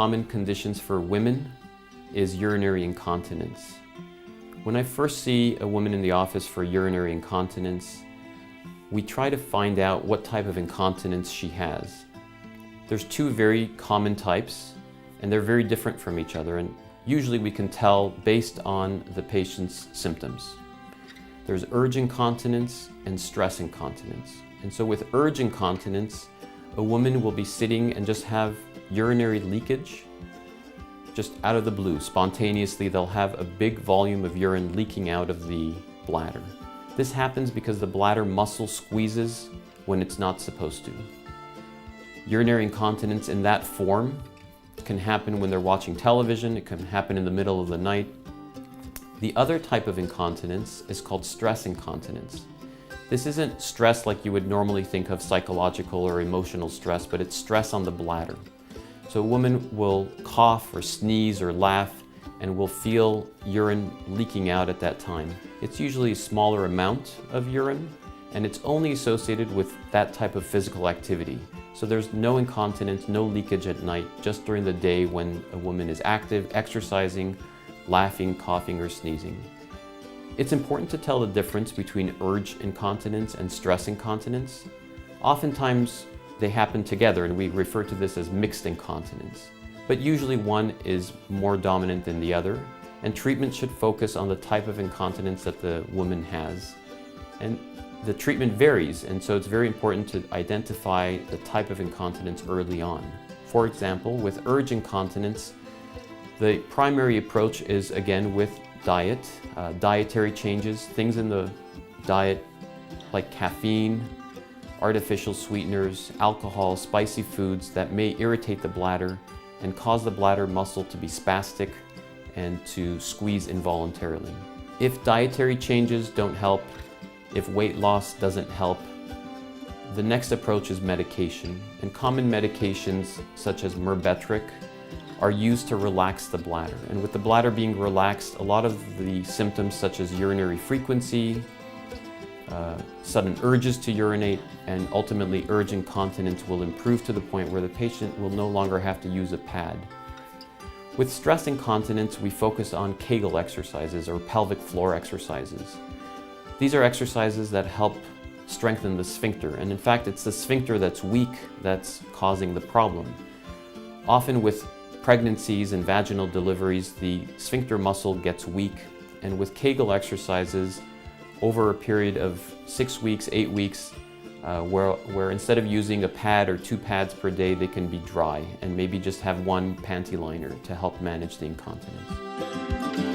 common conditions for women is urinary incontinence. When I first see a woman in the office for urinary incontinence, we try to find out what type of incontinence she has. There's two very common types, and they're very different from each other, and usually we can tell based on the patient's symptoms. There's urge incontinence and stress incontinence. And so with urge incontinence, a woman will be sitting and just have urinary leakage just out of the blue. Spontaneously, they'll have a big volume of urine leaking out of the bladder. This happens because the bladder muscle squeezes when it's not supposed to. Urinary incontinence in that form can happen when they're watching television. It can happen in the middle of the night. The other type of incontinence is called stress incontinence. This isn't stress like you would normally think of psychological or emotional stress, but it's stress on the bladder. So a woman will cough or sneeze or laugh and will feel urine leaking out at that time. It's usually a smaller amount of urine, and it's only associated with that type of physical activity. So there's no incontinence, no leakage at night, just during the day when a woman is active, exercising, laughing, coughing, or sneezing. It's important to tell the difference between urge incontinence and stress incontinence. Oftentimes they happen together, and we refer to this as mixed incontinence. But usually one is more dominant than the other, and treatment should focus on the type of incontinence that the woman has. And the treatment varies, and so it's very important to identify the type of incontinence early on. For example, with urge incontinence, the primary approach is again with diet, dietary changes, things in the diet like caffeine, artificial sweeteners, alcohol, spicy foods that may irritate the bladder and cause the bladder muscle to be spastic and to squeeze involuntarily. If dietary changes don't help, if weight loss doesn't help, the next approach is medication. And common medications such as Myrbetriq are used to relax the bladder. And with the bladder being relaxed, a lot of the symptoms such as urinary frequency, sudden urges to urinate, and ultimately urge incontinence will improve to the point where the patient will no longer have to use a pad. With stress incontinence, we focus on Kegel exercises or pelvic floor exercises. These are exercises that help strengthen the sphincter, and in fact it's the sphincter that's weak that's causing the problem. Often with pregnancies and vaginal deliveries, the sphincter muscle gets weak, and with Kegel exercises, over a period of 6 weeks, 8 weeks, where instead of using a pad or 2 pads per day, they can be dry and maybe just have one panty liner to help manage the incontinence.